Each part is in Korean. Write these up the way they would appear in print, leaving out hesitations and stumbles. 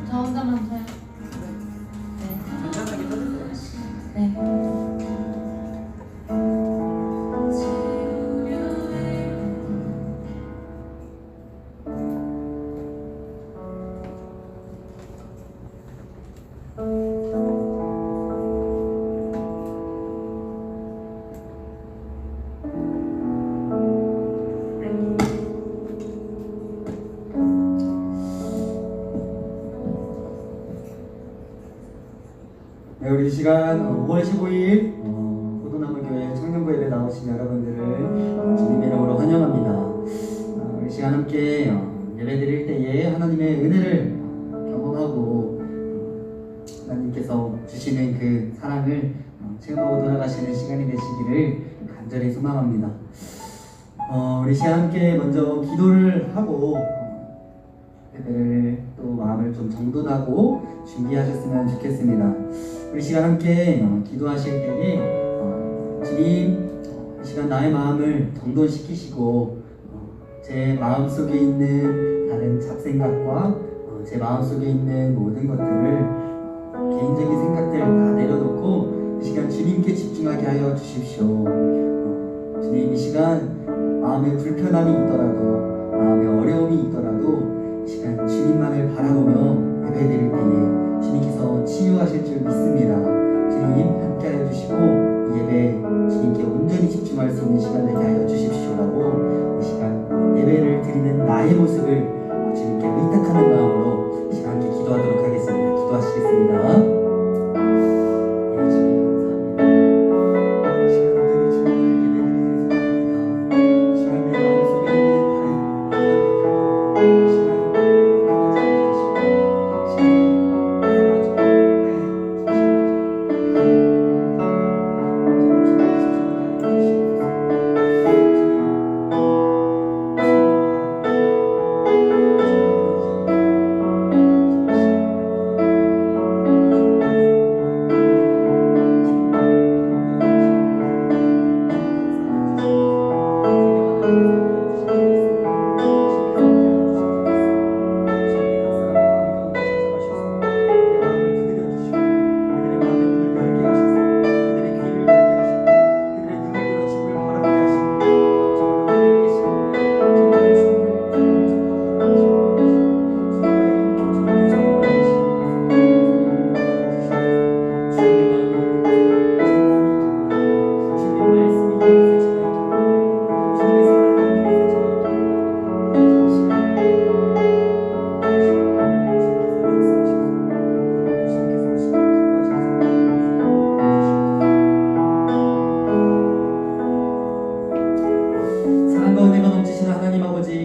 저 혼자만 쳐요. 네. 간단하게 떠드세요. 네. 네, 우리 이 시간 5월 15일 호도나무교회 청년부 예배 나오신 여러분들을 주님의 이름으로 환영합니다. 우리 시간 함께 예배 드릴 때에 하나님의 은혜를 경험하고 하나님께서 주시는 그 사랑을 체험하고 돌아가시는 시간이 되시기를 간절히 소망합니다. 우리 시간 함께 먼저 기도를 하고 예배를 또 마음을 좀 정돈하고 준비하셨으면 좋겠습니다. 우리 시간 함께 기도하실 때에 주님 이 시간 나의 마음을 정돈시키시고 제 마음속에 있는 다른 잡생각과 제 마음속에 있는 모든 것들을 개인적인 생각들 다 내려놓고 이 시간 주님께 집중하게 하여 주십시오. 주님 이 시간 마음에 불편함이 있더라도 마음에 어려움이 있더라도 이 시간 주님만을 바라보며 예배드릴 때에 주님께서 치유하실 줄 믿습니다. 주님 함께하여 주시고 이 예배 주님께 온전히 집중할 수 있는 시간 되게 하여 주십시오라고 이 시간 예배를 드리는 나의 모습을 주님께 의탁하는 마음으로 이 시간 함께 기도하도록 하겠습니다. 기도하시겠습니다.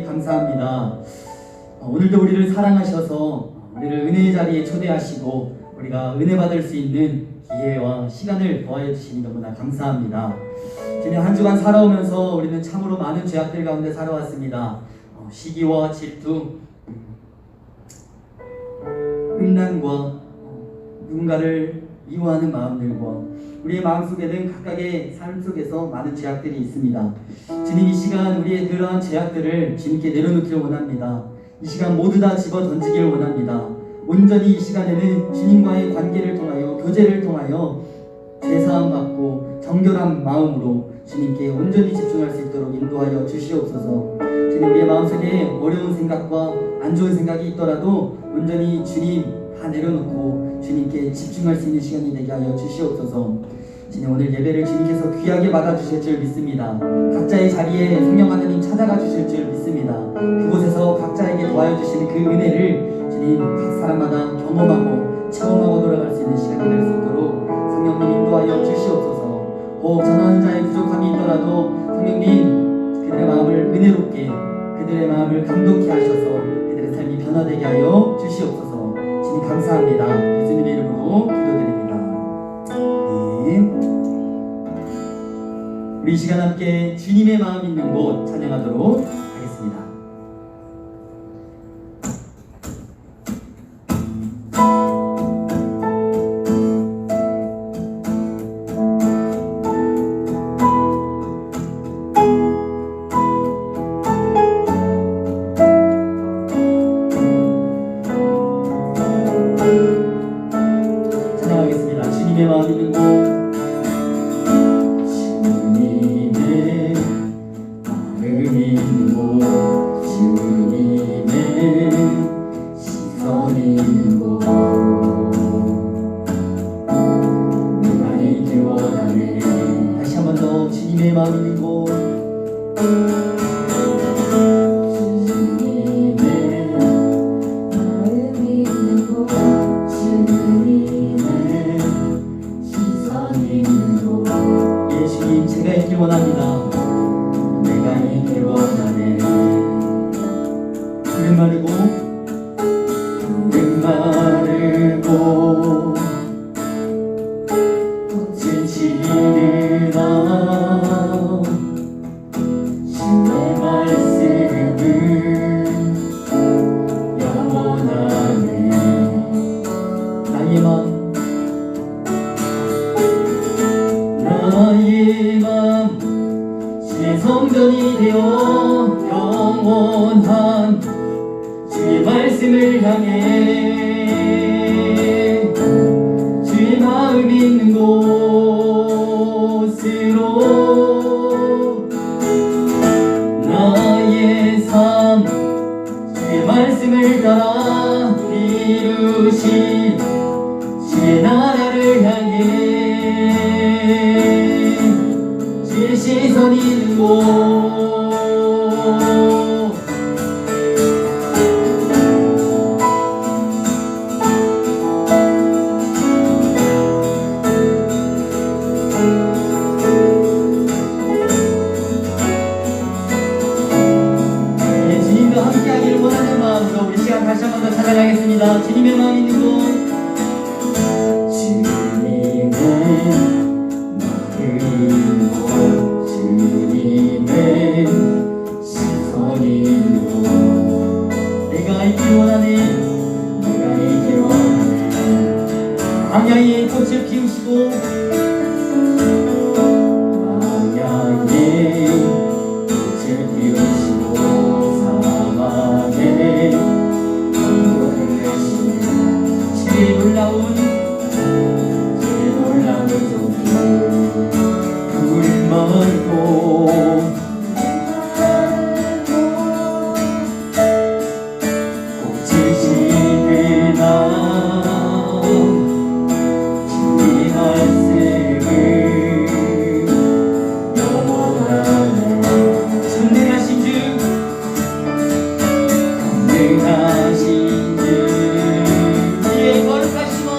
감사합니다. 오늘도 우리를 사랑하셔서 우리를 은혜의 자리에 초대하시고 우리가 은혜 받을 수 있는 기회와 시간을 더하여 주시니 너무나 감사합니다. 주님 한 주간 살아오면서 우리는 참으로 많은 죄악들 가운데 살아왔습니다. 시기와 질투, 음란과 누군가를 미워하는 마음들과 우리의 마음속에는 각각의 삶 속에서 많은 죄악들이 있습니다. 주님 이 시간 우리의 그러한 죄악들을 주님께 내려놓기를 원합니다. 이 시간 모두 다 집어 던지기를 원합니다. 온전히 이 시간에는 주님과의 관계를 통하여 교제를 통하여 죄사함 받고 정결한 마음으로 주님께 온전히 집중할 수 있도록 인도하여 주시옵소서. 주님 우리의 마음속에 어려운 생각과 안 좋은 생각이 있더라도 온전히 주님 다 내려놓고 주님께 집중할 수 있는 시간이 되게 하여 주시옵소서. 주님 오늘 예배를 주님께서 귀하게 받아주실 줄 믿습니다. 각자의 자리에 성령 하나님 찾아가 주실 줄 믿습니다. 그곳에서 각자에게 도와여 주시는 그 은혜를 주님 각 사람마다 경험하고 체험하고 돌아갈 수 있는 시간이 될 수 있도록 성령님 인도하여 주시옵소서. 혹 전하는 자의 부족함이 있더라도 성령님 그들의 마음을 은혜롭게 그들의 마음을 감동케 하셔서 그들의 삶이 변화되게 하여 주시옵소서. 주님 감사합니다. 예수님의 이름으로 기도드립니다. 우리 이 시간 함께 주님의 마음 있는 곳 찬양하도록 하겠습니다. 주님의 마음 있는 곳 주님의 마음 있는 곳 주님의 시선 있는 곳 내가 있길 원하네. 다시 한 번 더 주님의 마음 있는 곳 예수님 제가 있길 원합니다. 내가 있길 원하네. 푸른 마르고 푸른 마르고 꽃을 지르나 주의 말씀은 영원하네. 나의 마음 나의 맘 주의 성전이 되어 영원한 주의 말씀을 향해 주의 마음 있는 곳으로 나의 삶 주의 말씀을 따라 이루신 주의 나라를 향해 주의 시선이 있는 곳 주님과 함께하기를 원하는 마음으로 우리 시간 다시 한 번 더 찾아가겠습니다. 주님의 마음 있는 곳 주님의 주님의 시선이 내가 있길 원하네. 내가 있길 원하네. 광야에 꽃을 피우시고 광야에 꽃을 피우시고 사막에 강물을 내시고 주의 놀라운 종기 푸른 마르고 꽃을 지으나 주의 말씀을 영원하네. 전능하신 주 전능하신 주 우리의 거룩하신 마음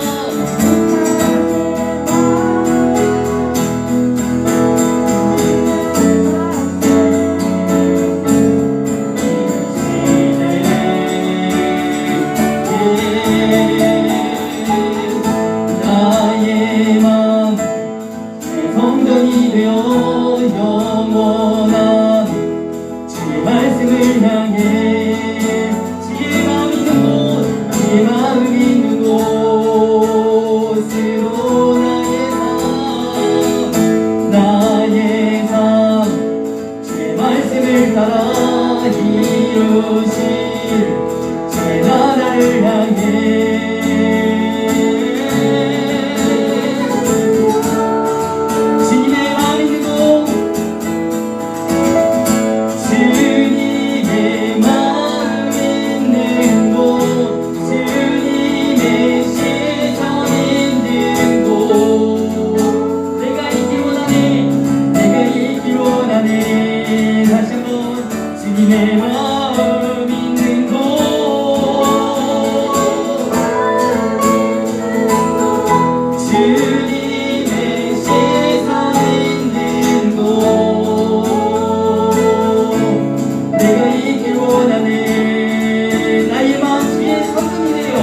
나의 맘 성전이 되어 영원한 주의 말씀을 향해 주의 마음 있는 곳 주의 마음 있는 곳으로 나의 삶 주의 말씀을 따라 이루실 주의 나라를 향해 주님의 마음 있는 곳 주님의 마음 있는 곳 주님의 시선 있는 곳 내가 있길 원하네. 내가 있길 원하네. 다시 한번 주님의 마음 있는 곳 주님의 시선 있는 곳 내가 있길 원하네. 나의 마음 주의 성전이 되어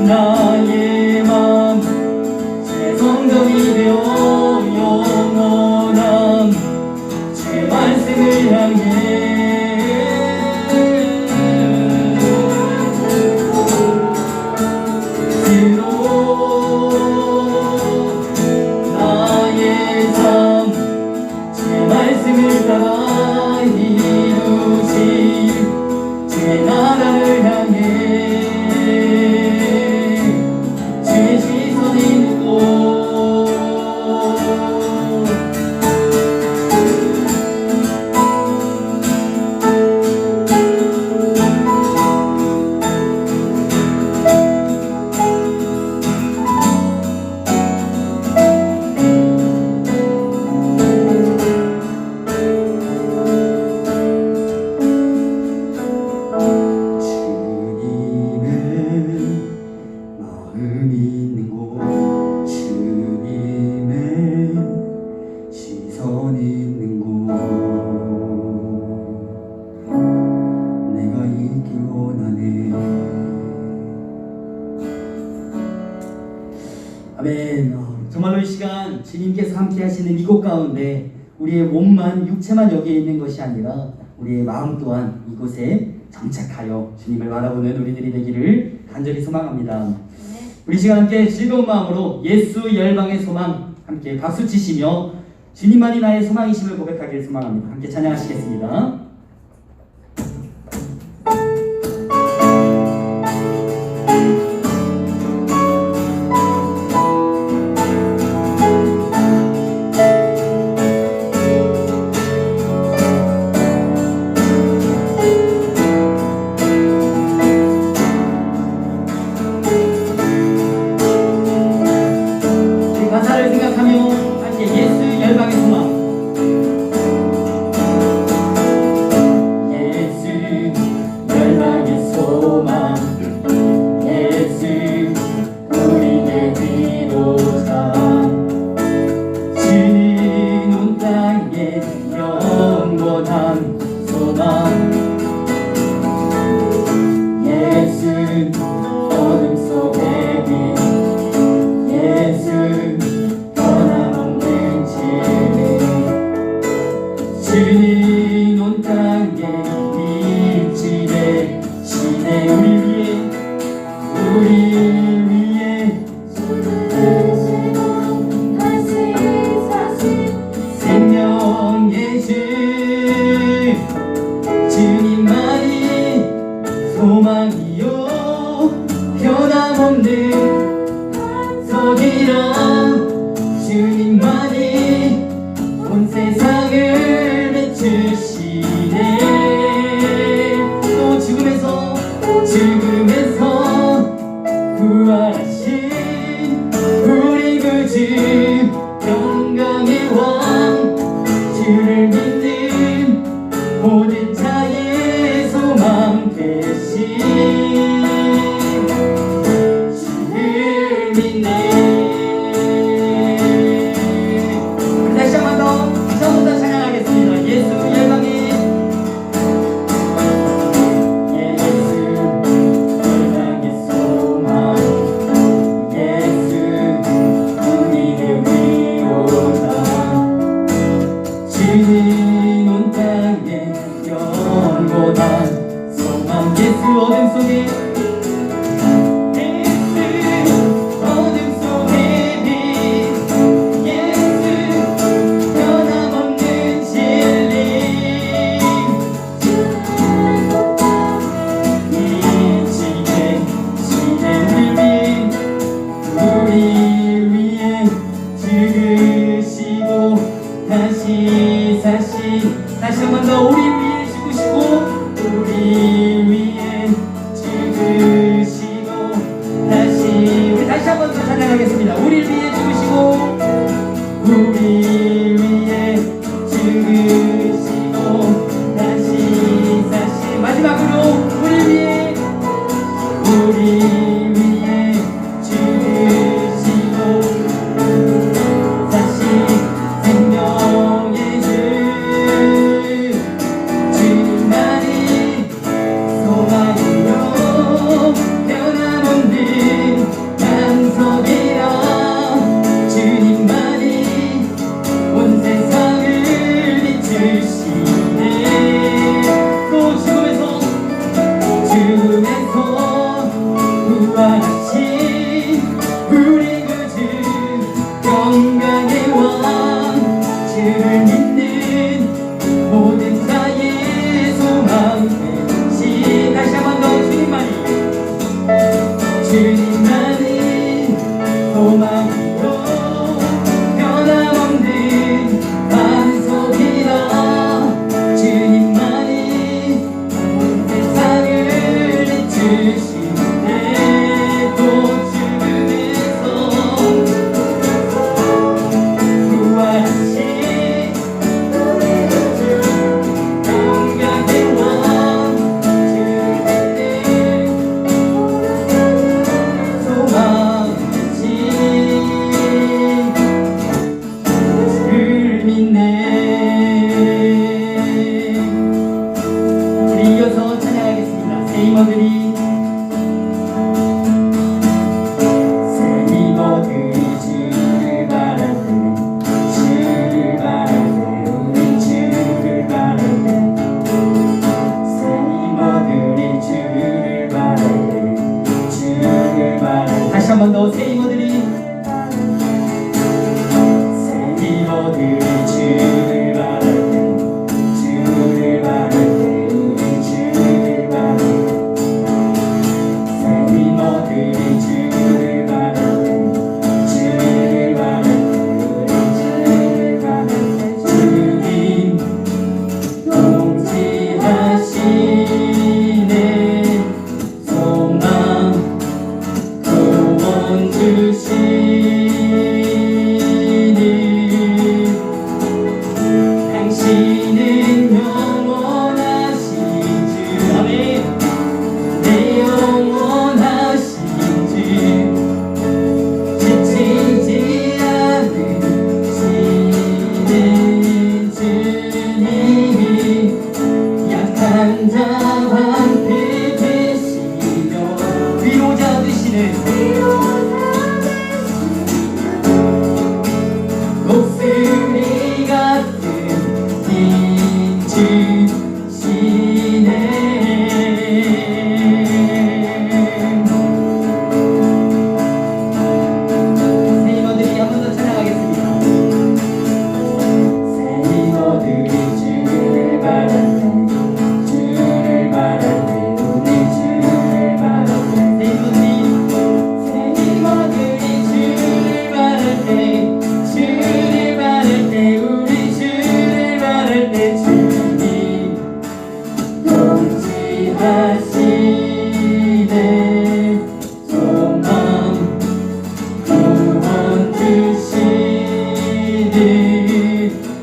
나의 마음 주의 성전이 되어 영원한 주의 말씀을 향해 나의 삶 주의 말씀을 따라 이루신 주의 나라를 향해 주의 시선 마음 있는 곳 주님의 시선 있는 곳 내가 있길 원하네. 아멘. 정말로 이 시간 주님께서 함께 하시는 이곳 가운데 우리의 몸만 육체만 여기에 있는 것이 아니라 우리의 마음 또한 이곳에 정착하여 주님을 바라보는 우리들이 되기를 간절히 소망합니다. 우리 시간 함께 즐거운 마음으로 예수 열방의 소망 함께 박수 치시며 주님만이 나의 소망이심을 고백하기를 소망합니다. 함께 찬양하시겠습니다. 가사를 생각하며 함께 예수 열방의 소망 말로 새 힘어들이 주를 바랄 때 주를 바랄 때 우리 주를 바랄 때 새 힘어들이 주를 바랄 때 주를 바랄 때 우리 주를 바랄 때 주님 통치하시네 소망 구원 주시니 당신은 영원하신 주 아멘 내 영원하신 주 지치지 않으시는 주님이 약한 자 방패 되시며 위로자 되시는 목소리 같은 힘 주시네 새 힘어들이 한 번 더 찬양하겠습니다. 새 힘어들이 주를 바랄 때 주를 바랄 때 우리 주를 바랄 때 새 힘어들이 주를 바랄 때 주를 바랄 때 우리 주를 바랄 때 주님 통치하시네 소망 구원 주시는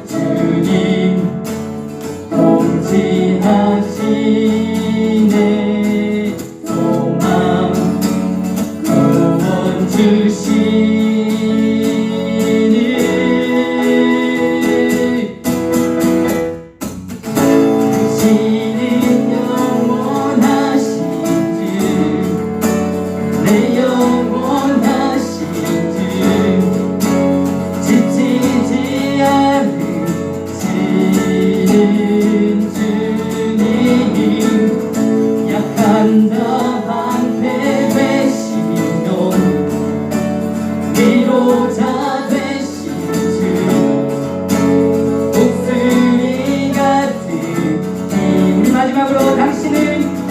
주님 통치하시네 소망 구원 주시는 당신은 영원하신 주내 영원하신 주 지치지 않으시는 주님 약한 자 방패 되시며 위로자 되신 주 목소리 같은 힘 우리 마지막으로 당신은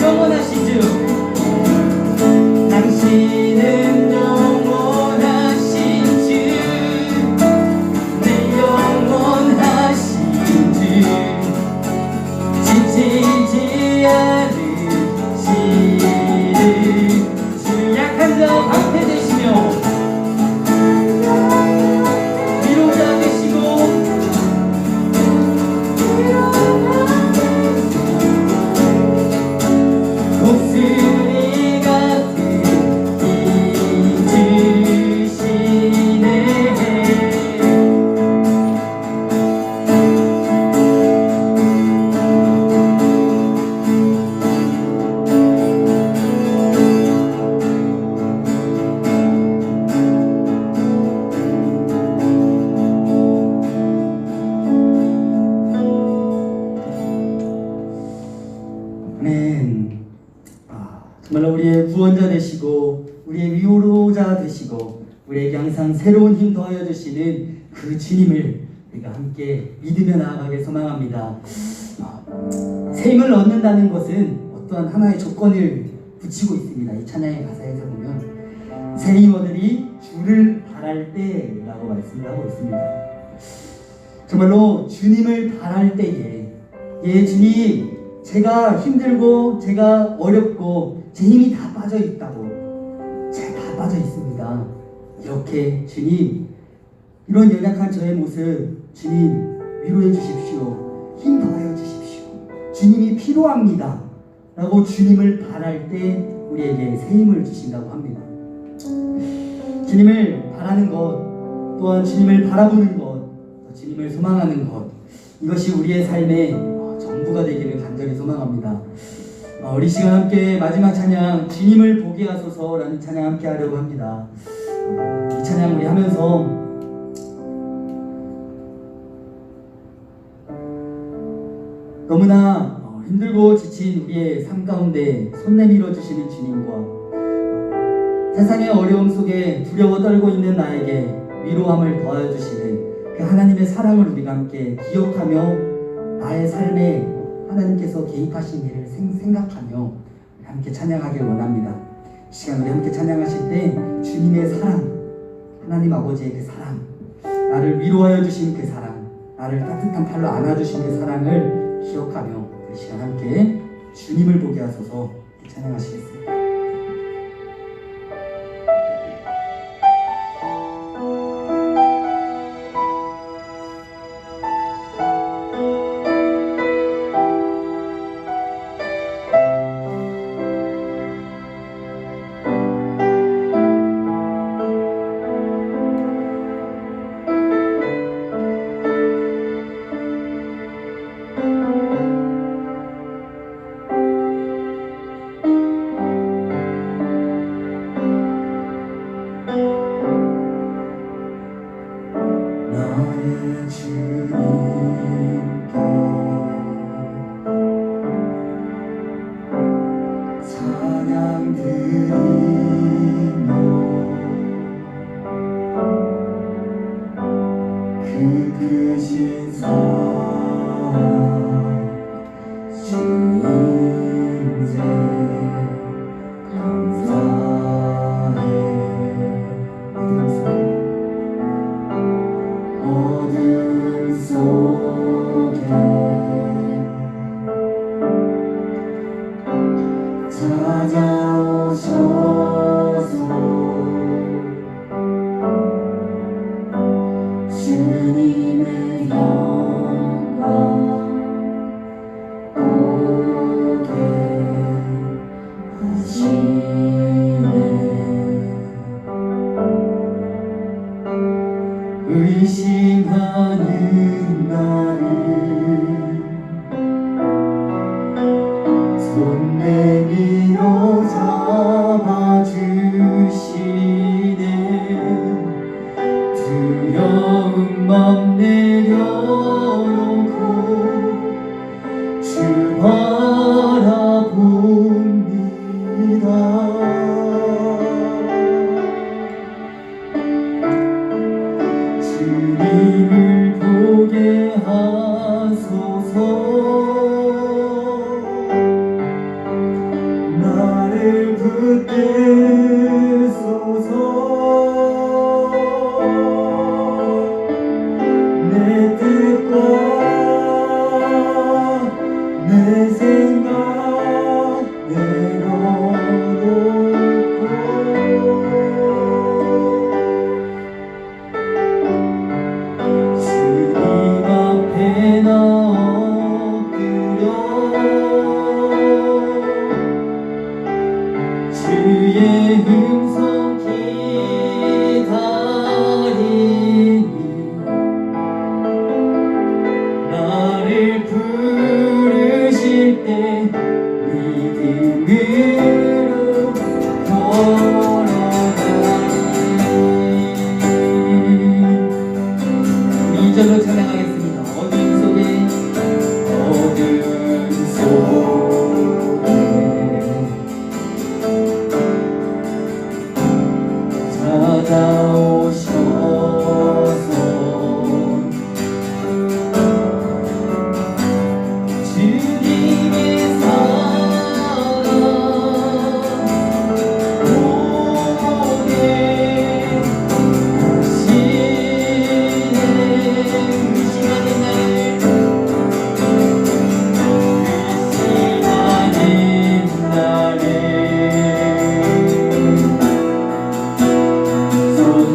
영원하신 주 당신은 영원하신 주내 영원하신 주 지치지 않으시는 주 약한 자 방패 되시며 위로자 되시고 목소리 같은 힘 주시네 아멘. 정말로 우리의 구원자 되시고 우리의 위로자 되시고 우리에게 항상 새로운 힘 더하여 주시는 그 주님을 우리가 함께 믿으며 나아가길 소망합니다. 새 힘을 얻는다는 것은 어떠한 하나의 조건을 붙이고 있습니다. 이 찬양의 가사에서 보면 새 힘어들이 주를 바랄 때라고 말씀을 하고 있습니다. 정말로 주님을 바랄 때에 예 주님 제가 힘들고 제가 어렵고 제 힘이 다 빠져 있다고 제가 다 빠져 있습니다. 이렇게 주님 이런 연약한 저의 모습 주님 위로해 주십시오. 힘 더하여 주십시오. 주님이 필요합니다 라고 주님을 바랄 때 우리에게 새 힘을 주신다고 합니다. 주님을 바라는 것 또한 주님을 바라보는 것 주님을 소망하는 것 이것이 우리의 삶의 전부가 되기를 간절히 소망합니다. 우리 시간 함께 마지막 찬양 주님을 보게 하소서라는 찬양 함께 하려고 합니다. 이 찬양 우리 하면서 너무나 힘들고 지친 우리의 삶 가운데 손 내밀어 주시는 주님과 세상의 어려움 속에 두려워 떨고 있는 나에게 위로함을 더해주시는 그 하나님의 사랑을 우리가 함께 기억하며 나의 삶에 하나님께서 개입하신 일을 생각하며 함께 찬양하길 원합니다. 이 시간 우리 함께 찬양하실 때 주님의 사랑, 하나님 아버지의 그 사랑, 나를 위로하여 주신 그 사랑, 나를 따뜻한 팔로 안아주신 그 사랑을 기억하며 이 시간 함께 주님을 보게 하소서 찬양하시겠습니다. 나의 주님께 찬양 드리며 그 크신 사랑 주님께 감사해. 어둠 속에 찾아오셔서 주님의 영광 보게 하시네. 의심하는 나를 손 내밀어 잡아주시네. 두려운 맘 내려놓고 주 바라봅니다. 주님을 보게 하소서. 나를 붙드소서. 내 뜻과 내 생각 내려놓고 주님 앞에 나 엎드려 주의 음성 기다리니 나를 부르실 때 믿음으로 걸어가니. 2절로 찬양하겠습니다. 어둠 속에 찾아오셔서 주님의 사랑 보게 하시네. 의심하는 나를 손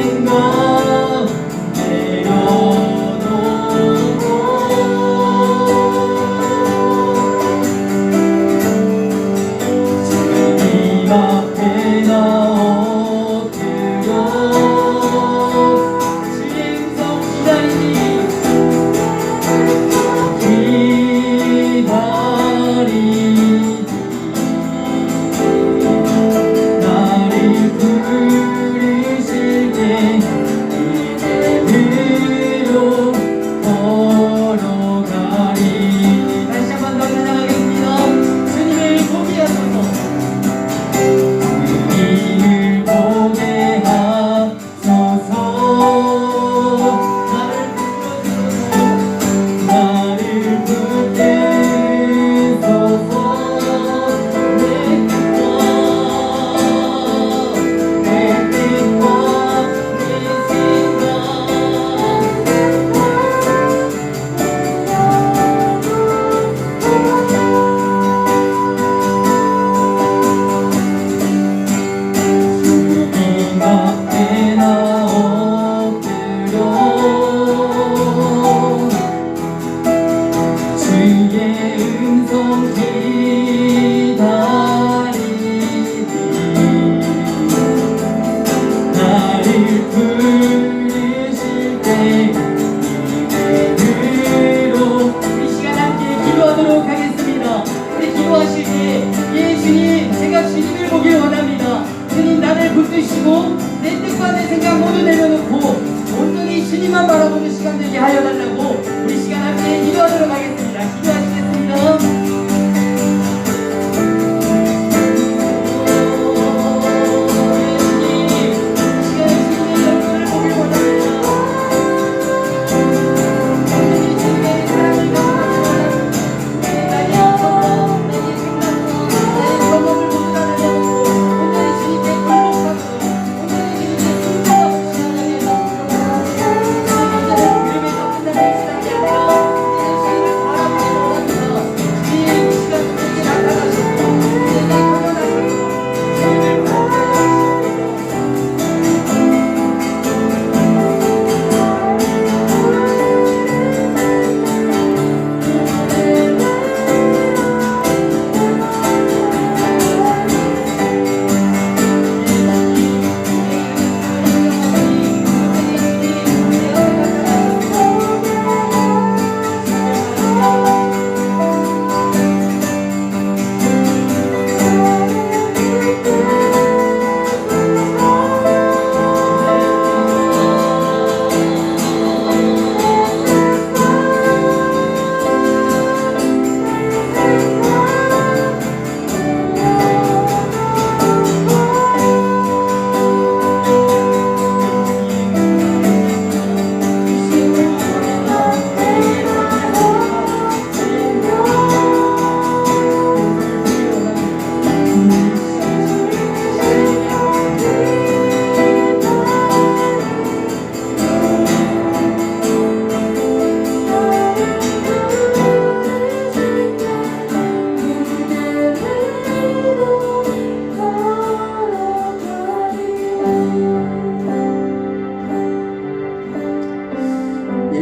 생각 내려놓고 주님 앞에 나 엎드려 주의 음성 기다리니 나를 부르실 때 이대로 걸어가리. 다시 한 번 더 찬양하겠습니다. 주님을 보게 하소서. 주님을 보게 하소서. 나를 붙게 하소서. 내 뜻과 내 주님 앞에 나 엎드려 주의 음성 기다리니 나를 부르실 때 이대로. 우리 시간 함께 기도하도록 하겠습니다. 우리 기도하실 때 주님, 제가 주님을 보길 원합니다. 주님, 나를 붙드시고 내 뜻과 내 생각 모두 내려놓고 온전히 주님만 바라보는 시간 되게 하여 달라고 우리 시간 함께 기도하도록 하겠습니다. 기도하시겠습니다.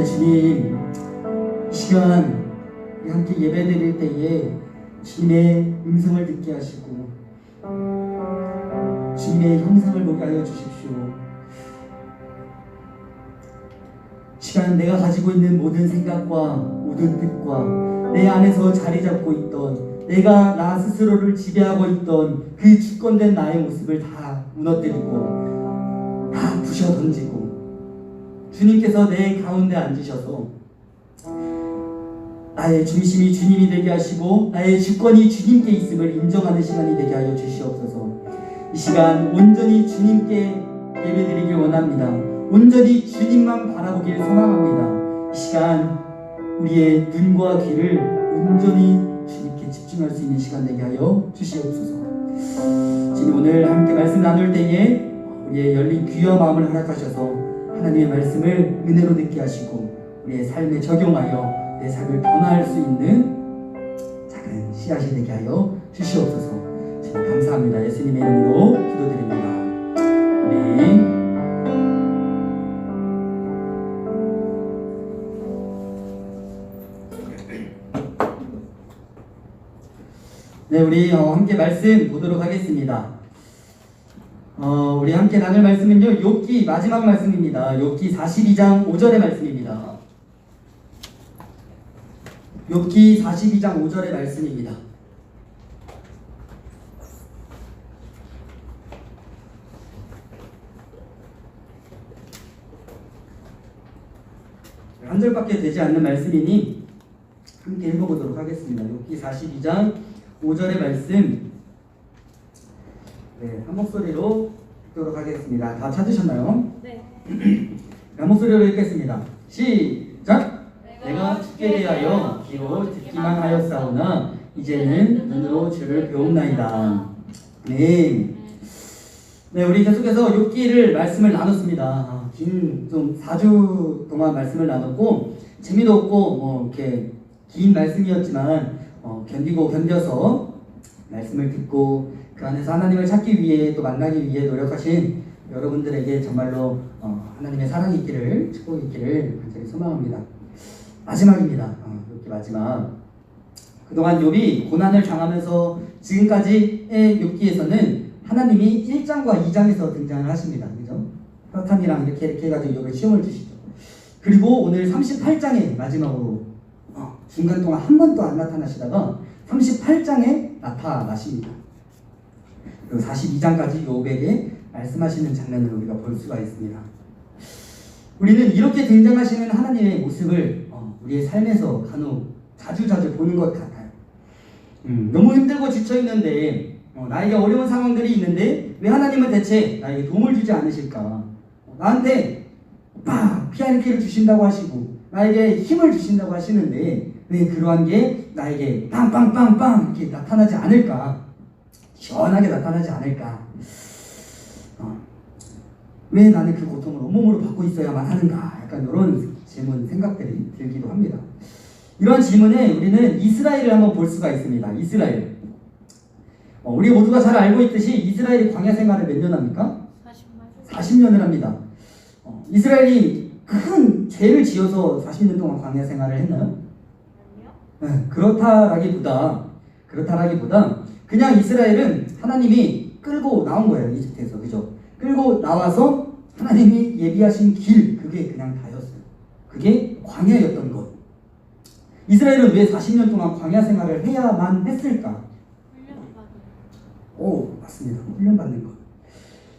주님, 이 시간 우리 함께 예배드릴 때에 주님의 음성을 듣게 하시고 주님의 형상을 보게 하여 주십시오. 시간 내가 가지고 있는 모든 생각과 모든 뜻과 내 안에서 자리 잡고 있던 내가 나 스스로를 지배하고 있던 그 주권된 나의 모습을 다 무너뜨리고 다 부셔 던지고 주님께서 내 가운데 앉으셔서 나의 중심이 주님이 되게 하시고 나의 주권이 주님께 있음을 인정하는 시간이 되게 하여 주시옵소서. 이 시간 온전히 주님께 예배드리길 원합니다. 온전히 주님만 바라보길 소망합니다. 이 시간 우리의 눈과 귀를 온전히 주님께 집중할 수 있는 시간 되게 하여 주시옵소서. 주님, 오늘 함께 말씀 나눌 때에 우리의 열린 귀와 마음을 허락하셔서 하나님의 말씀을 은혜로 듣게 하시고 우리의 삶에 적용하여 내 삶을 변화할 수 있는 작은 씨앗이 되게 하여 주시옵소서. 주님 감사합니다. 예수님의 이름으로 기도드립니다. 아멘. 네, 우리 함께 말씀 보도록 하겠습니다. 우리 함께 나눌 말씀은요, 욥기 마지막 말씀입니다. 욥기 42장 5절의 말씀입니다. 욥기 42장 5절의 말씀입니다. 한 절밖에 되지 않는 말씀이니 함께 읽어보도록 하겠습니다. 욥기 42장 5절의 말씀, 네, 한 목소리로 읽도록 하겠습니다. 다 찾으셨나요? 네. 한 목소리로 읽겠습니다. 시작! 내가 주께 대하여 귀로 듣기만 하였사오나 이제는 눈으로 주를 배움나이다. 네. 네, 우리 계속해서 욥기를 말씀을 나눴습니다. 긴 좀 4주 동안 말씀을 나눴고 재미도 없고 뭐 이렇게 긴 말씀이었지만 견디고 견뎌서 말씀을 듣고 그 안에서 하나님을 찾기 위해 또 만나기 위해 노력하신 여러분들에게 정말로 하나님의 사랑이 있기를, 축복이 있기를 간절히 소망합니다. 마지막입니다. 욥기 마지막. 그동안 욥이 고난을 당하면서 지금까지의 욥기에서는 하나님이 1장과 2장에서 등장을 하십니다. 그죠? 사탄이랑 이렇게 해가지고 욥을 시험을 주시죠. 그리고 오늘 38장에 마지막으로 중간 동안 한 번도 안 나타나시다가 38장에 나타나십니다. 그리고 42장까지 욥에게 말씀하시는 장면을 우리가 볼 수가 있습니다. 우리는 이렇게 등장하시는 하나님의 모습을 우리의 삶에서 간혹 자주자주 보는 것 같아요. 너무 힘들고 지쳐있는데 나에게 어려운 상황들이 있는데 왜 하나님은 대체 나에게 도움을 주지 않으실까? 나한테 피할 길을 주신다고 하시고 나에게 힘을 주신다고 하시는데 왜 그러한 게 나에게 빵빵빵빵 이렇게 나타나지 않을까? 시원하게 나타나지 않을까? 왜 나는 그 고통을 온몸으로 받고 있어야만 하는가? 약간 이런 질문, 생각들이 들기도 합니다. 이런 질문에 우리는 이스라엘을 한번 볼 수가 있습니다. 이스라엘. 우리 모두가 잘 알고 있듯이 이스라엘이 광야 생활을 몇 년 합니까? 40년을 합니다. 이스라엘이 큰 죄를 지어서 40년 동안 광야 생활을 했나요? 아니요. 네, 그렇다라기보다 그냥 이스라엘은 하나님이 끌고 나온 거예요. 이집트에서. 그죠? 끌고 나와서 하나님이 예비하신 길, 그게 그냥 다였어요. 그게 광야였던 것. 이스라엘은 왜 40년 동안 광야 생활을 해야만 했을까? 맞습니다. 훈련받는 것.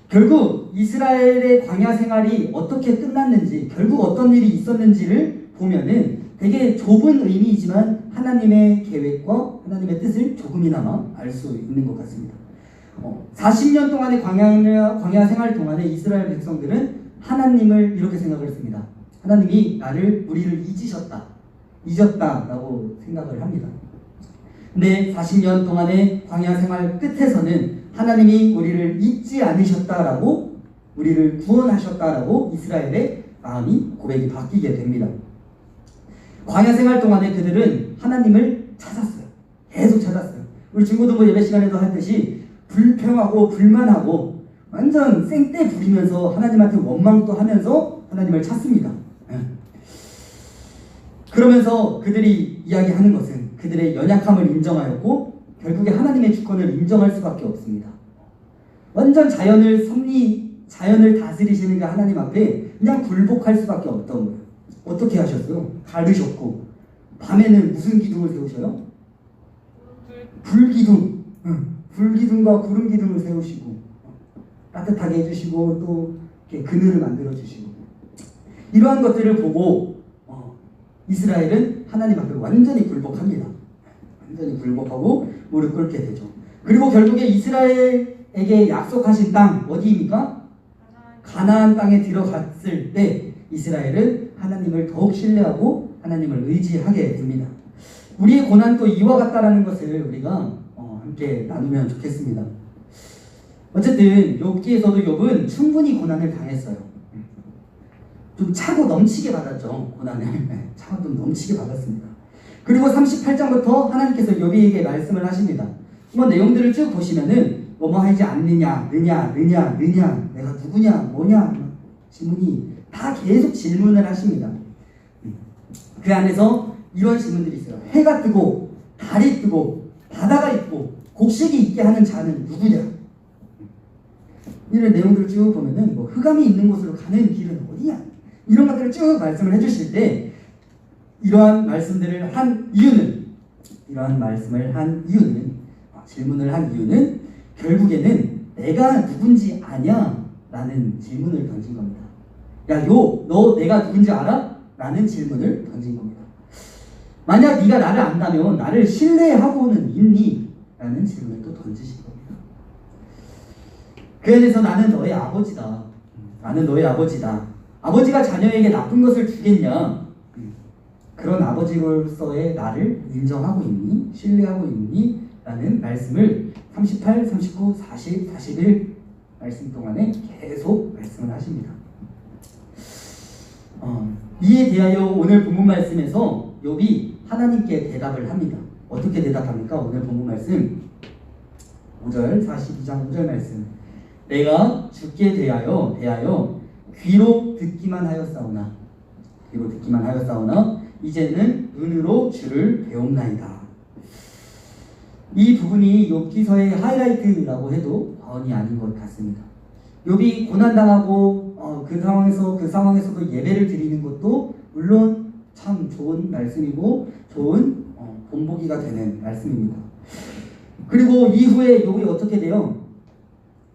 결국 이스라엘의 광야 생활이 어떻게 끝났는지, 결국 어떤 일이 있었는지를 보면은 되게 좁은 의미이지만 하나님의 계획과 하나님의 뜻을 조금이나마 알 수 있는 것 같습니다. 40년 동안의 광야 생활 동안에 이스라엘 백성들은 하나님을 이렇게 생각을 했습니다. 하나님이 우리를 잊었다라고 생각을 합니다. 근데 40년 동안의 광야 생활 끝에서는 하나님이 우리를 잊지 않으셨다라고, 우리를 구원하셨다라고 이스라엘의 마음이, 고백이 바뀌게 됩니다. 광야 생활 동안에 그들은 하나님을 찾았어요. 계속 찾았어요. 우리 중고등부 예배 시간에도 했듯이 불평하고 불만하고 완전 생떼 부리면서 하나님한테 원망도 하면서 하나님을 찾습니다. 그러면서 그들이 이야기하는 것은 그들의 연약함을 인정하였고 결국에 하나님의 주권을 인정할 수밖에 없습니다. 완전 자연을 다스리시는 그 하나님 앞에 그냥 굴복할 수밖에 없던 거예요. 어떻게 하셨어요? 가르셨고 밤에는 무슨 기둥을 세우셔요? 불기둥. 불기둥과 구름기둥을 세우시고 따뜻하게 해주시고 또 이렇게 그늘을 만들어주시고 이러한 것들을 보고 이스라엘은 하나님 앞에 완전히 굴복합니다. 완전히 굴복하고 무릎 꿇게 되죠. 그리고 결국에 이스라엘에게 약속하신 땅 어디입니까? 가나안 땅에 들어갔을 때 이스라엘은 하나님을 더욱 신뢰하고 하나님을 의지하게 됩니다. 우리의 고난도 이와 같다라는 것을 우리가 함께 나누면 좋겠습니다. 어쨌든 욥기에서도 욥은 충분히 고난을 당했어요. 좀 차고 넘치게 받았죠. 고난을 차고 좀 넘치게 받았습니다. 그리고 38장부터 하나님께서 욥에게 말씀을 하십니다. 한번 내용들을 쭉 보시면은 뭐뭐 하지 않느냐, 느냐, 내가 누구냐, 뭐냐 질문이 다 계속 질문을 하십니다. 그 안에서 이런 질문들이 있어요. 해가 뜨고 달이 뜨고 바다가 있고 곡식이 있게 하는 자는 누구냐? 이런 내용들을 쭉 보면은 뭐 흑암이 있는 곳으로 가는 길은 어디냐? 이런 것들을 쭉 말씀을 해주실 때 이러한 말씀들을 한 이유는 질문을 한 이유는 결국에는 내가 누군지 아냐? 라는 질문을 던진 겁니다. 야, 너 내가 누군지 알아? 라는 질문을 던진 겁니다. 만약 네가 나를 안다면 나를 신뢰하고는 있니? 라는 질문을 또 던지신 겁니다. 그에 대해서 나는 너의 아버지다. 나는 너의 아버지다. 아버지가 자녀에게 나쁜 것을 주겠냐? 그런 아버지로서의 나를 인정하고 있니? 신뢰하고 있니? 라는 말씀을 38, 39, 40, 41 말씀 동안에 계속 말씀을 하십니다. 이에 대하여 오늘 본문 말씀에서 욥이 하나님께 대답을 합니다. 어떻게 대답합니까? 오늘 본문 말씀 5절 42장 5절 말씀 내가 주께 대하여 귀로 듣기만 하였사오나 이제는 눈으로 주를 배움나이다. 이 부분이 욥기서의 하이라이트라고 해도 과언이 아닌 것 같습니다. 욥이 고난당하고 그 상황에서도 예배를 드리는 것도 물론 참 좋은 말씀이고 좋은 본보기가 되는 말씀입니다. 그리고 이후에 욥이 어떻게 돼요?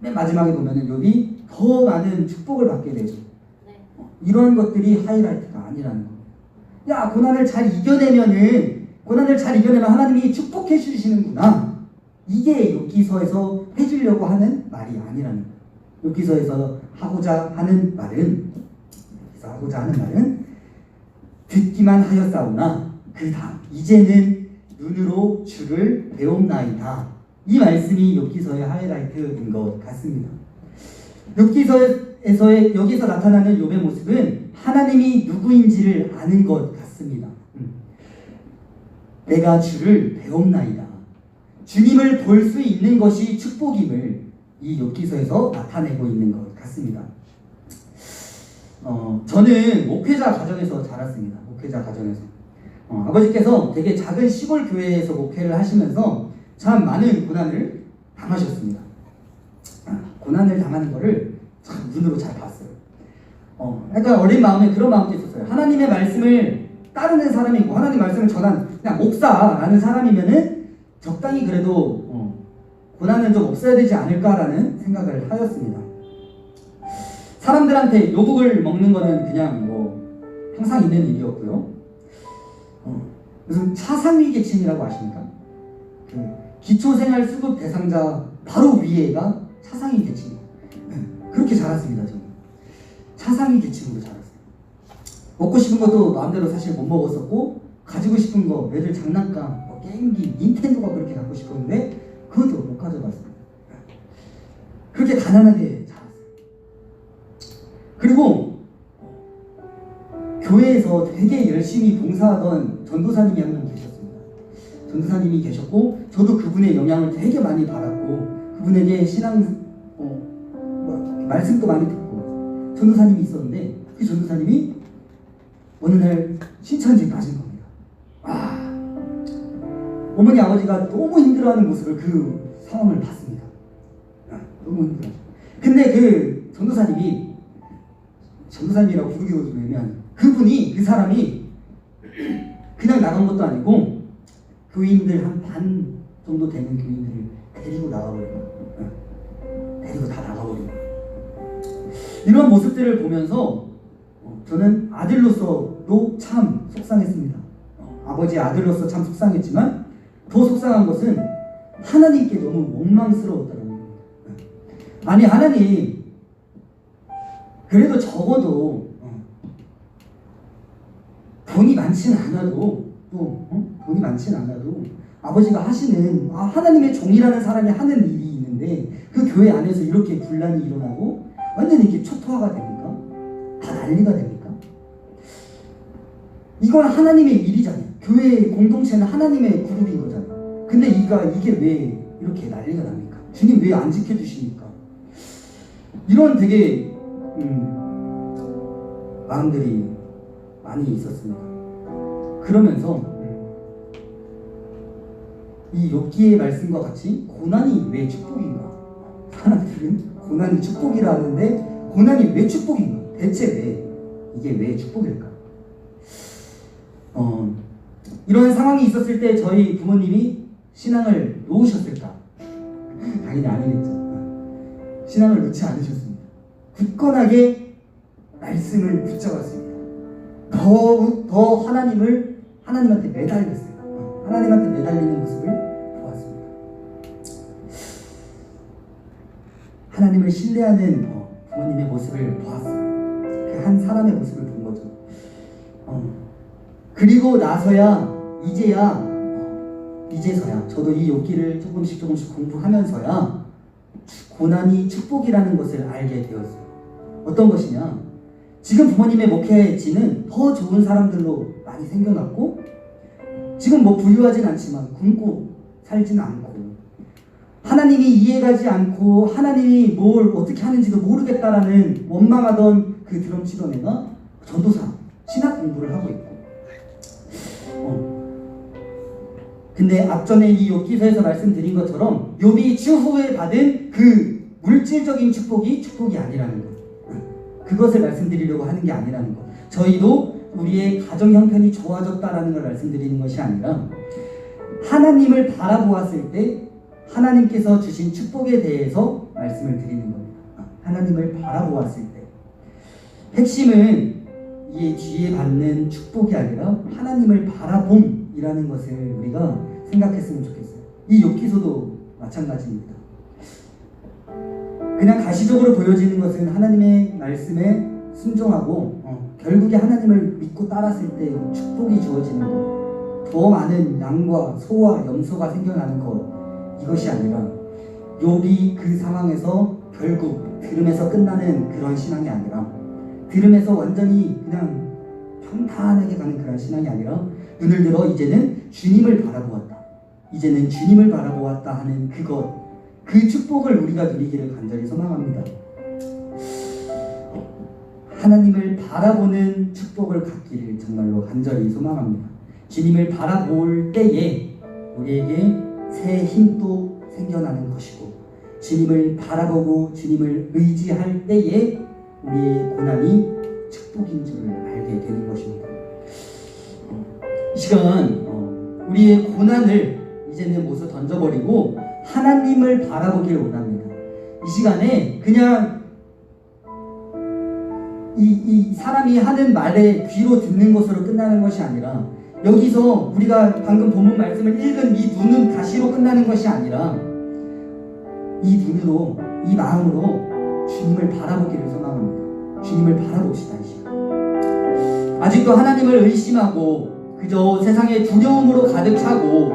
맨 마지막에 보면은 욥이 더 많은 축복을 받게 되죠. 이러한 것들이 하이라이트가 아니라는 겁니다. 야, 고난을 잘 이겨내면 하나님이 축복해 주시는구나. 이게 욥기서에서 해주려고 하는 말이 아니라는 거예요. 욥기서에서 하고자 하는 말은 듣기만 하였사오나 그 다음 이제는 눈으로 주를 배움나이다. 이 말씀이 욥기서의 하이라이트인 것 같습니다. 욥기서에서의 여기서 나타나는 욥의 모습은 하나님이 누구인지를 아는 것 같습니다. 내가 주를 배움나이다. 주님을 볼 수 있는 것이 축복임을 이 욥기서에서 나타내고 있는 것 같습니다. 저는 목회자 가정에서 자랐습니다. 아버지께서 되게 작은 시골 교회에서 목회를 하시면서 참 많은 고난을 당하셨습니다. 고난을 당하는 거를 참 눈으로 잘 봤어요. 약간 어린 마음에 그런 마음도 있었어요. 하나님의 말씀을 따르는 사람이고 하나님 말씀을 전한 그냥 목사라는 사람이면은 적당히 그래도 고난은 좀 없어야 되지 않을까라는 생각을 하였습니다. 사람들한테 요복을 먹는 거는 그냥 항상 있는 일이었고요. 무슨 차상위 계층이라고 아십니까? 기초생활수급 대상자 바로 위에가 차상위 계층. 그렇게 자랐습니다. 저는 차상위 계층으로 자랐어요. 먹고 싶은 것도 마음대로 사실 못 먹었었고, 가지고 싶은 거 애들 장난감, 게임기, 닌텐도가 그렇게 갖고 싶었는데 그것도 못 가져갔습니다. 그렇게 가난하게 자랐어요. 그리고 교회에서 되게 열심히 봉사하던 전도사님이 한 분 계셨습니다. 전도사님이 계셨고, 저도 그분의 영향을 되게 많이 받았고, 그분에게 신앙 말씀도 많이 듣고 전도사님이 있었는데, 그 전도사님이 어느 날 신천지에 빠진 겁니다. 어머니 아버지가 너무 힘들어하는 모습을 그 상황을 봤습니다. 너무 힘들어요. 근데 그 전도사님이라고 부르기도 좀 애매한 그 사람이 그냥 나간 것도 아니고 교인들 한 반 정도 되는 교인들을 데리고 나가버리고 데리고 다 나가버리고 이런 모습들을 보면서 저는 아들로서도 참 속상했습니다. 아버지의 아들로서 참 속상했지만 더 속상한 것은 하나님께 너무 원망스러웠다는 겁니다. 아니 하나님, 그래도 적어도 돈이 많지는 않아도 아버지가 하시는 하나님의 종이라는 사람이 하는 일이 있는데 그 교회 안에서 이렇게 분란이 일어나고 완전 이렇게 초토화가 됩니까? 다 난리가 됩니까? 이건 하나님의 일이잖아요. 교회 공동체는 하나님의 그룹인 거잖아요. 근데 이게 왜 이렇게 난리가 납니까? 주님 왜 안 지켜주십니까? 이런 되게 마음들이 많이 있었습니다. 그러면서 이 욥기의 말씀과 같이 고난이 왜 축복인가? 사람들은 고난이 축복이라 하는데 고난이 왜 축복인가? 대체 이게 왜 축복일까? 이런 상황이 있었을 때 저희 부모님이 신앙을 놓으셨을까? 당연히 아니겠죠. 신앙을 놓지 않으셨습니다. 굳건하게 말씀을 붙잡았습니다. 더 하나님한테 매달렸어요. 하나님한테 매달리는 모습을 보았습니다. 하나님을 신뢰하는 부모님의 모습을 보았어요. 그 한 사람의 모습을 본 거죠. 그리고 나서야 이제서야 저도 이 욥기를 조금씩 공부하면서야 고난이 축복이라는 것을 알게 되었어요. 어떤 것이냐? 지금 부모님의 목회지는 더 좋은 사람들로 많이 생겨났고 지금 부유하진 않지만 굶고 살진 않고 하나님이 이해가지 않고 하나님이 뭘 어떻게 하는지도 모르겠다라는 원망하던 그 드럼치던 애가 전도사 신학 공부를 하고 있고 근데 앞전에 이 욥기서에서 말씀드린 것처럼 욥이 추후에 받은 그 물질적인 축복이 아니라는 것, 그것을 말씀드리려고 하는 게 아니라는 것. 저희도 우리의 가정 형편이 좋아졌다라는 걸 말씀드리는 것이 아니라 하나님을 바라보았을 때 하나님께서 주신 축복에 대해서 말씀을 드리는 겁니다. 하나님을 바라보았을 때 핵심은 이 뒤에 받는 축복이 아니라 하나님을 바라봄이라는 것을 우리가 생각했으면 좋겠어요. 이 욥기서도 마찬가지입니다. 그냥 가시적으로 보여지는 것은 하나님의 말씀에 순종하고 결국에 하나님을 믿고 따랐을 때 축복이 주어지는 것, 더 많은 양과 소와 염소가 생겨나는 것, 이것이 아니라 욥이 그 상황에서 결국 들음에서 끝나는 그런 신앙이 아니라 들음에서 완전히 그냥 평탄하게 가는 그런 신앙이 아니라 눈을 들어 이제는 주님을 바라보았다. 이제는 주님을 바라보았다 하는 그 축복을 우리가 누리기를 간절히 소망합니다. 하나님을 바라보는 축복을 갖기를 정말로 간절히 소망합니다. 주님을 바라볼 때에 우리에게 새 힘도 생겨나는 것이고 주님을 바라보고 주님을 의지할 때에 우리의 고난이 축복인 줄을 알게 되는 것입니다. 이 시간 우리의 고난을 이제는 모두 던져버리고 하나님을 바라보길 원합니다. 이 시간에 그냥 이 사람이 하는 말에 귀로 듣는 것으로 끝나는 것이 아니라 여기서 우리가 방금 본문 말씀을 읽은 이 눈은 가시로 끝나는 것이 아니라 이 눈으로 이 마음으로 주님을 바라보기를 소망합니다. 주님을 바라봅시다. 이 시간 아직도 하나님을 의심하고 그저 세상의 두려움으로 가득 차고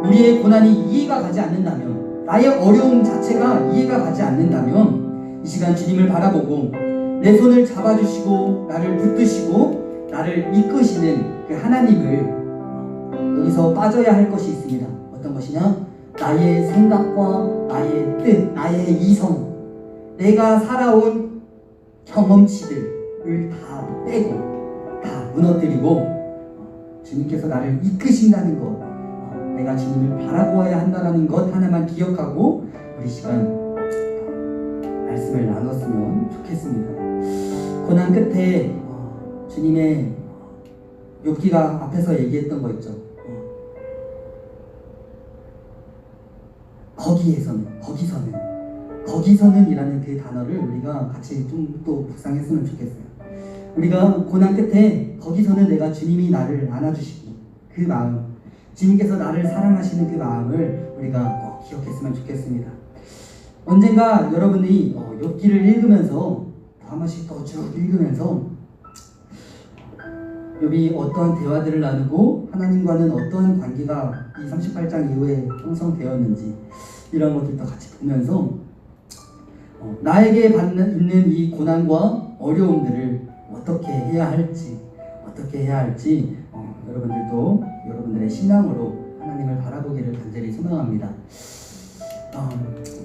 우리의 고난이 이해가 가지 않는다면 나의 어려움 자체가 이해가 가지 않는다면 이 시간 주님을 바라보고 내 손을 잡아주시고 나를 붙드시고 나를 이끄시는 그 하나님을 여기서 빠져야 할 것이 있습니다. 어떤 것이냐? 나의 생각과 나의 뜻, 나의 이성, 내가 살아온 경험치들을 다 빼고 다 무너뜨리고 주님께서 나를 이끄신다는 것, 내가 주님을 바라보아야 한다는 것 하나만 기억하고 우리 시간 말씀을 나눴으면 좋겠습니다. 고난 끝에 주님의 욥기가 앞에서 얘기했던 거 있죠. 거기서는 이라는 그 단어를 우리가 같이 좀 또 묵상했으면 좋겠어요. 우리가 고난 끝에 거기서는 내가 주님이 나를 안아주시고 그 마음, 주님께서 나를 사랑하시는 그 마음을 우리가 꼭 기억했으면 좋겠습니다. 언젠가 여러분이 욥기를 읽으면서 한 번씩 또 쭉 읽으면서 욥이 어떠한 대화들을 나누고 하나님과는 어떠한 관계가 이 38장 이후에 형성되었는지 이런 것들도 같이 보면서 나에게 있는 이 고난과 어려움들을 어떻게 해야 할지 여러분들도 여러분들의 신앙으로 하나님을 바라보기를 간절히 소망합니다.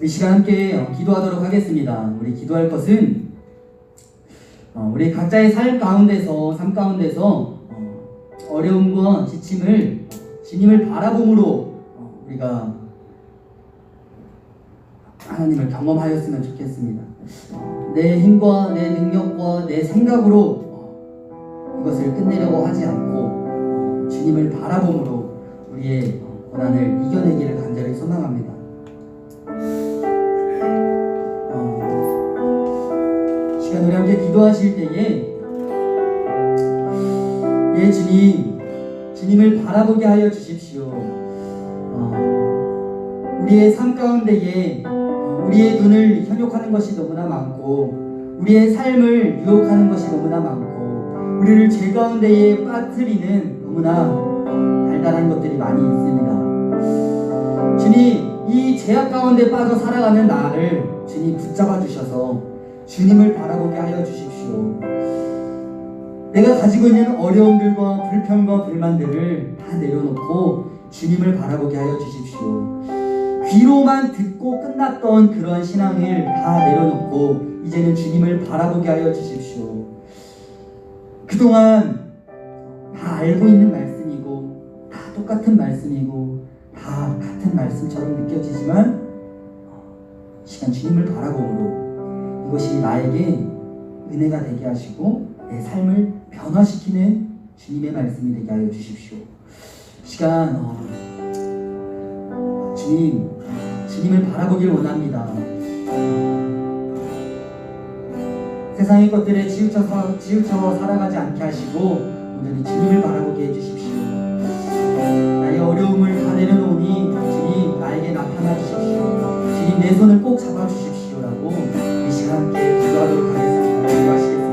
이 시간 함께 기도하도록 하겠습니다. 우리 기도할 것은 우리 각자의 삶 가운데서 어려움과 지침을 주님을 바라봄으로 우리가 하나님을 경험하였으면 좋겠습니다. 내 힘과 내 능력과 내 생각으로 이것을 끝내려고 하지 않고 주님을 바라봄으로 우리의 고난을 이겨내기를 간절히 소망합니다. 시간 우리 함께 기도하실 때에 예 주님을 바라보게 하여 주십시오. 우리의 삶 가운데에 우리의 눈을 현혹하는 것이 너무나 많고 우리의 삶을 유혹하는 것이 너무나 많고 우리를 죄 가운데에 빠뜨리는 너무나 달달한 것들이 많이 있습니다. 주님, 이 죄악 가운데 빠져 살아가는 나를 주님 붙잡아 주셔서 주님을 바라보게 하여 주십시오. 내가 가지고 있는 어려움들과 불평과 불만들을 다 내려놓고 주님을 바라보게 하여 주십시오. 귀로만 듣고 끝났던 그런 신앙을 다 내려놓고 이제는 주님을 바라보게 하여 주십시오. 그동안 다 알고 있는 말씀이고 다 똑같은 말씀이고 다 같은 말씀처럼 느껴지지만 시간 주님을 바라보므로 이것이 나에게 은혜가 되게 하시고 내 삶을 변화시키는 주님의 말씀이 되게 하여 주십시오. 시간 주님을 바라보길 원합니다. 세상의 것들에 치우쳐 살아가지 않게 하시고 온전히 주님을 바라보게 해주십시오. 나의 어려움을 다 내려놓으니 주님 나에게 나타나 주십시오. 주님 내 손을 꼭 잡아주십시오라고 이 시간 함께 기도하도록 하겠습니다. 기도하시겠습니다.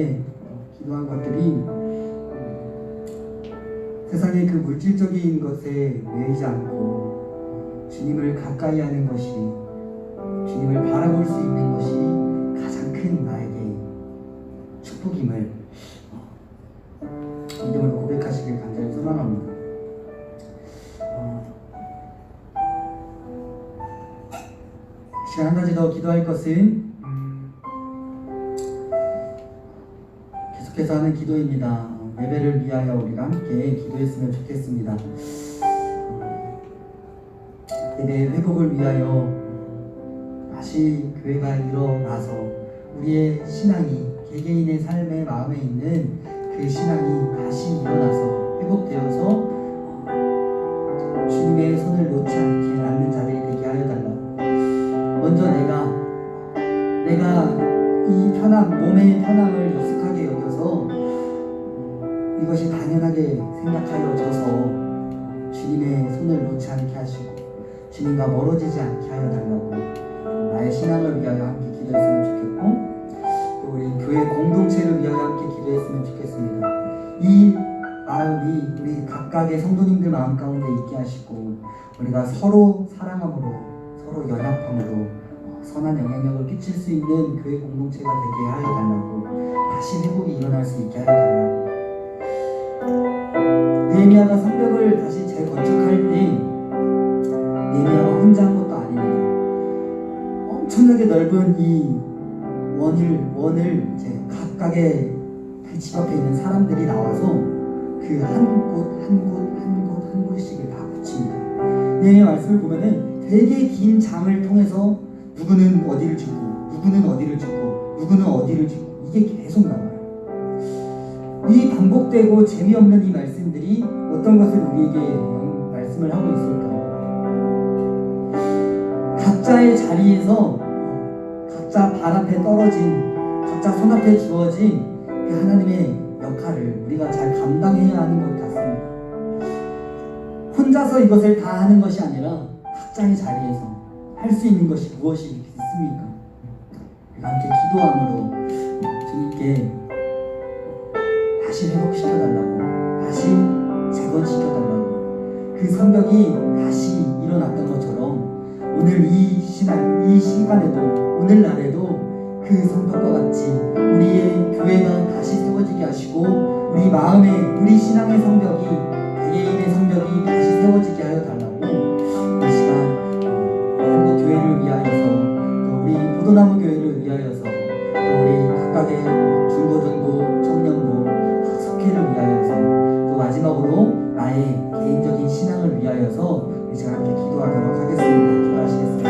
위해 기도한 것들이 세상의 그 물질적인 것에 매이지 않고 주님을 가까이 하는 것이, 주님을 바라볼 수 있는 것이 가장 큰 나에게 축복임을 믿음으로 고백하시길 간절히 소망합니다. 시간 한 가지 더 기도할 것은 계속해서 하는 기도입니다. 예배를 위하여 우리가 함께 기도했으면 좋겠습니다. 예배의 회복을 위하여 다시 교회가 일어나서 우리의 신앙이, 개개인의 삶의 마음에 있는 그 신앙이 다시 일어나서 회복되어서 주님의 손을 놓지 않게 않는 자들이 되게 하여 달라고. 먼저 내가 이 편함, 몸의 편함을 익숙하게 여겨서 이것이 당연하게 생각하여져서 주님의 손을 놓지 않게 하시고 주님과 멀어지지 않게 하여 달라고 나의 신앙을 위하여 함께 기도했으면 좋겠고, 또 우리 교회 공동체를 위하여 함께 기도했으면 좋겠습니다. 이 마음이 우리 각각의 성도님들 마음 가운데 있게 하시고 우리가 서로 사랑함으로, 서로 연합함으로 선한 영향력을 끼칠 수 있는 교회 공동체가 되게 하여 달라고, 다시 회복이 일어날 수 있게 하여 달라고. 느헤미야가 성벽을 다시 재건축할 때 느헤미야가 혼자 한 것도 아닙니다. 엄청나게 넓은 이 원을 이제 각각의 그 집 앞에 있는 사람들이 나와서 그 한 곳씩을 다 붙입니다. 느헤미야 말씀을 보면은 되게 긴 장을 통해서 누구는 어디를 짓고, 누구는 어디를 짓고, 누구는 어디를 짓고, 이게 계속 나와요. 이 반복되고 재미없는 이 말씀들이 어떤 것을 우리에게 말씀을 하고 있을까요? 각자의 자리에서 각자 발 앞에 떨어진, 각자 손 앞에 주어진 그 하나님의 역할을 우리가 잘 감당해야 하는 것 같습니다. 혼자서 이것을 다 하는 것이 아니라 각자의 자리에서 할 수 있는 것이 무엇이 있습니까? 우리가 함께 기도함으로 주님께 다시 회복시켜달라고, 다시 재건시켜달라고, 그 성벽이 다시 일어났던 것처럼 오늘 이 시간에도, 오늘날에도 그 성벽과 같이 우리의 교회가 다시 세워지게 하시고 우리 마음에, 우리 신앙의 성벽이, 개개인의 성벽이 다시 세워지게 하여 달라고, 이 시간 한국 교회를 위하여서, 또 우리 포도나무 교회를 위하여서, 또 우리 각각의 중고등부, 청년부, 속회를 위하여서, 또 마지막으로 나의 개인적인 신앙을 위하여서 우리 제가 함께 기도하도록 하겠습니다. 기도하시겠습니다.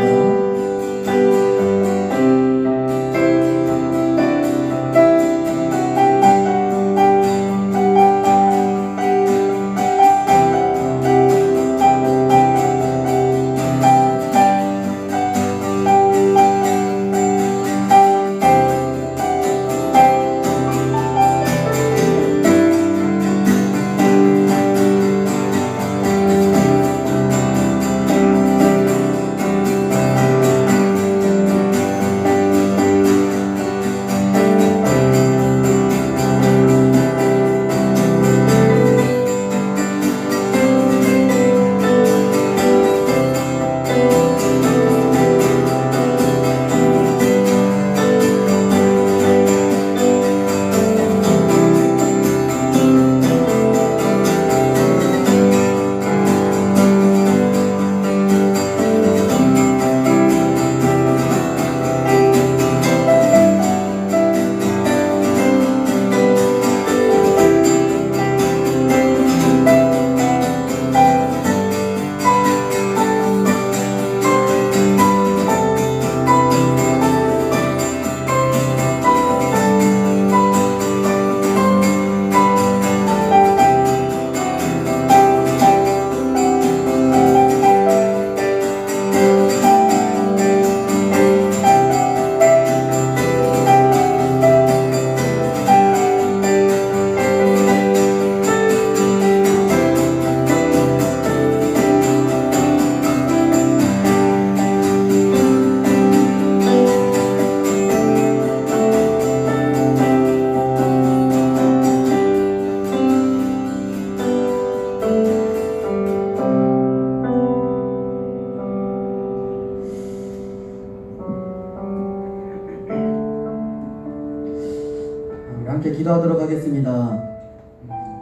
기도하도록 하겠습니다.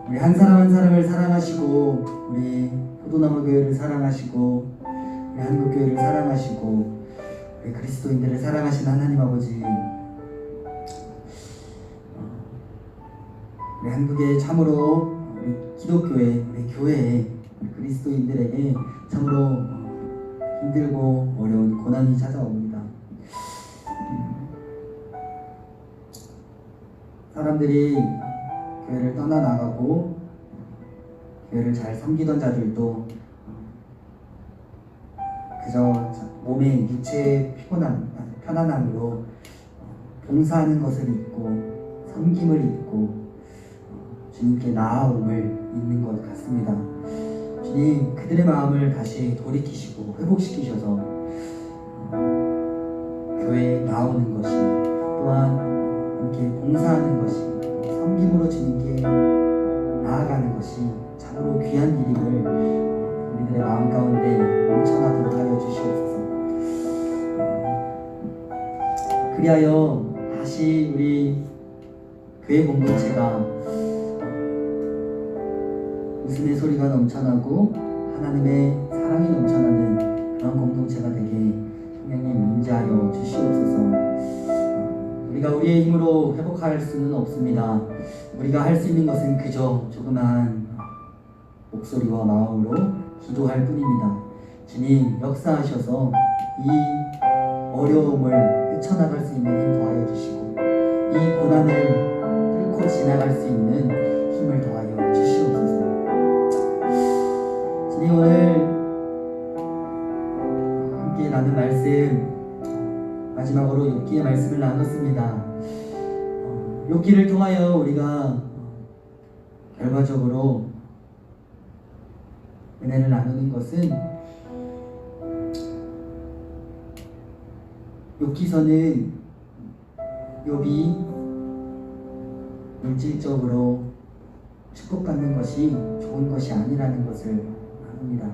우리 한 사람 한 사람을 사랑하시고 우리 포도나무 교회를 사랑하시고 우리 한국교회를 사랑하시고 우리 그리스도인들을 사랑하신 하나님 아버지, 우리 한국에 참으로 우리 기독교회, 우리 교회에 우리 그리스도인들에게 참으로 힘들고 어려운 고난이 찾아옵니다. 사람들이 교회를 떠나나가고 교회를 잘 섬기던 자들도 그저 몸의 육체의 편안함으로 봉사하는 것을 잊고 섬김을 잊고 주님께 나아옴을 잊는 것 같습니다. 주님, 그들의 마음을 다시 돌이키시고 회복시키셔서 교회에 나오는 것이, 또한 함께 봉사하는 것이, 섬김으로 주님께 나아가는 것이 참으로 귀한 일임을 우리들의 마음 가운데 넘쳐나도록 하여 주시옵소서. 그리하여 다시 우리 교회 공동체가 웃음의 소리가 넘쳐나고 하나님의 사랑이 넘쳐나는 그런 공동체가 되게 성령님 임재하여 주시옵소서. 우리가 우리의 힘으로 회복할 수는 없습니다. 우리가 할 수 있는 것은 그저 조그만 목소리와 마음으로 기도할 뿐입니다. 주님, 역사하셔서 이 어려움을 헤쳐나갈 수 있는 힘 더하여 주시고 이 고난을 뚫고 지나갈 수 있는 힘을 더하여 주시옵소서. 주님, 오늘 함께 나눈 말씀, 마지막으로 욥기의 말씀을 나눴습니다. 욥기를 통하여 우리가 결과적으로 은혜를 나누는 것은, 욥기서는 욥이 물질적으로 축복받는 것이 좋은 것이 아니라는 것을 나눕니다.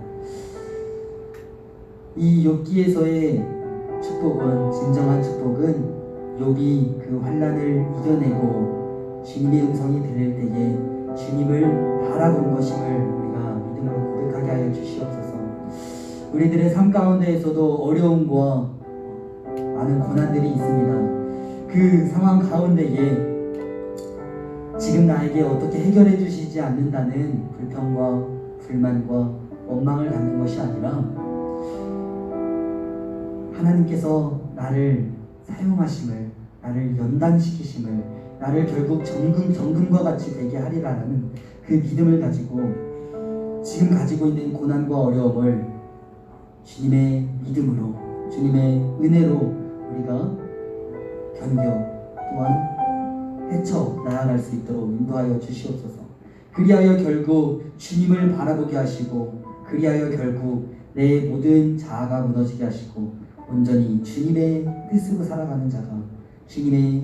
이 욥기에서의 축복은, 진정한 축복은 욥이 그 환난을 이겨내고 주님의 음성이 들릴 때에 주님을 바라본 것임을 우리가 믿음으로 고백하게 하여 주시옵소서. 우리들의 삶 가운데에서도 어려움과 많은 고난들이 있습니다. 그 상황 가운데에 지금 나에게 어떻게 해결해 주시지 않는다는 불평과 불만과 원망을 갖는 것이 아니라 하나님께서 나를 사용하심을, 나를 연단시키심을, 나를 결국 정금과 같이 되게 하리라는 그 믿음을 가지고 지금 가지고 있는 고난과 어려움을 주님의 믿음으로, 주님의 은혜로 우리가 견뎌, 또한 헤쳐 나아갈 수 있도록 인도하여 주시옵소서. 그리하여 결국 주님을 바라보게 하시고, 그리하여 결국 내 모든 자아가 무너지게 하시고 온전히 주님의 뜻으로 살아가는 자가, 주님의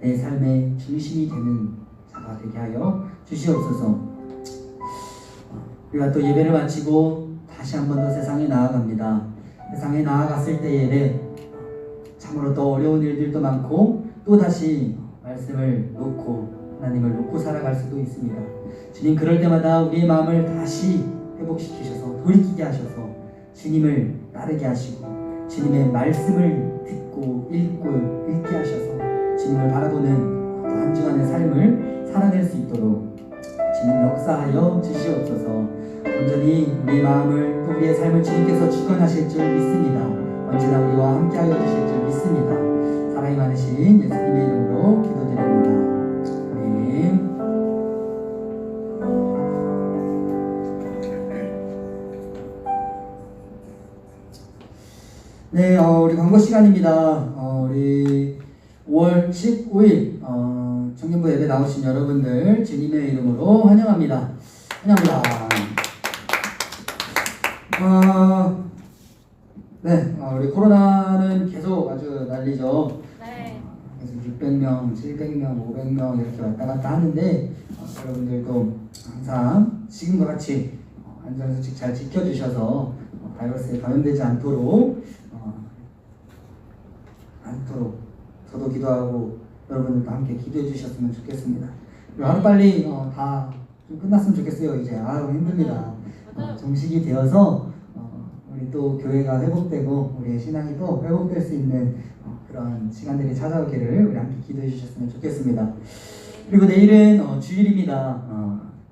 내 삶의 중심이 되는 자가 되게 하여 주시옵소서. 우리가 또 예배를 마치고 다시 한 번 더 세상에 나아갑니다. 세상에 나아갔을 때에 참으로 또 어려운 일들도 많고 또 다시 말씀을 놓고 하나님을 놓고 살아갈 수도 있습니다. 주님, 그럴 때마다 우리의 마음을 다시 회복시키셔서 돌이키게 하셔서 주님을 따르게 하시고 주님의 말씀을 듣고 읽게 하셔서 주님을 바라보는 한 주간의 삶을 살아낼 수 있도록 주님 역사하여 주시옵소서. 온전히 우리의 마음을, 또 우리의 삶을 주님께서 주관하실 줄 믿습니다. 언제나 우리와 함께하여 주실 줄 믿습니다. 사랑이 많으신 예수님의 이름으로 기도드립니다. 아멘. 네, 우리 광고 시간입니다. 우리 5월 15일 청년부 예배 나오신 여러분들 주님의 이름으로 환영합니다. 환영합니다. 네, 우리 코로나는 계속 아주 난리죠. 네. 그래서 600명, 700명, 500명 이렇게 왔다 갔다 하는데 여러분들도 항상 지금과 같이 안전수칙 잘 지켜주셔서 바이러스에 감염되지 않도록 저도 기도하고 여러분들도 함께 기도해 주셨으면 좋겠습니다. 그리고 하루빨리 다 좀 끝났으면 좋겠어요. 이제 힘듭니다. 정식이 되어서 우리 또 교회가 회복되고 우리의 신앙이 또 회복될 수 있는 그런 시간들이 찾아오기를 우리 함께 기도해 주셨으면 좋겠습니다. 그리고 내일은 주일입니다.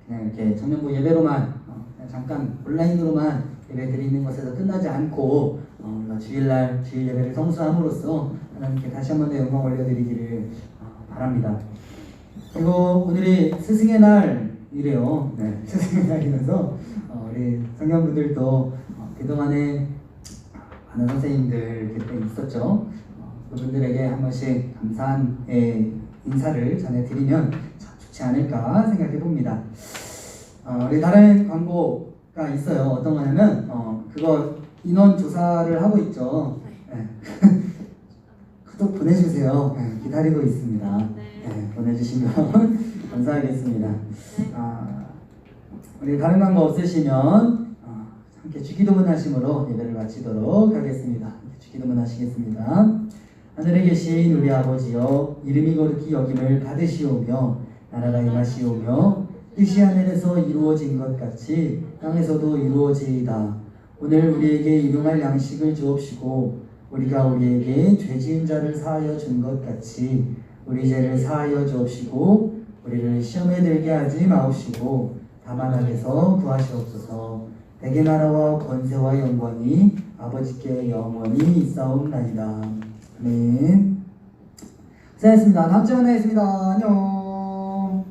그냥 이렇게 청년부 예배로만 그냥 잠깐 온라인으로만 예배 드리는 것에서 끝나지 않고 주일날 주일 예배를 성수함으로써 하나님께 다시 한 번 더 영광 올려드리기를 바랍니다. 그리고 오늘이 스승의 날이래요. 네, 스승의 날이면서 우리 성년분들도 그동안에 많은 선생님들 그때 있었죠. 그분들에게 한 번씩 감사한 인사를 전해드리면 참 좋지 않을까 생각해 봅니다. 우리 다른 광고가 있어요. 어떤 거냐면 그거 인원 조사를 하고 있죠. 네. 구독 보내주세요. 네, 기다리고 있습니다. 네, 보내주시면 감사하겠습니다. 우리 다른 광고 없으시면 함께 주기도문 하심으로 예배를 마치도록 하겠습니다. 주기도문 하시겠습니다. 하늘에 계신 우리 아버지여, 이름이 거룩히 여김을 받으시오며 나라가 임하시오며 뜻이 하늘에서 이루어진 것 같이 땅에서도 이루어지이다. 오늘 우리에게 일용할 양식을 주옵시고 우리가 우리에게 죄 지은 자를 사하여 준 것 같이 우리 죄를 사하여 주옵시고 우리를 시험에 들게 하지 마옵시고 다만 악에서 구하시옵소서. 대개 나라와 권세와 영광이 아버지께 영원히 있사옵나이다. 아멘. 고생하셨습니다. 다음 주에 만나겠습니다. 안녕.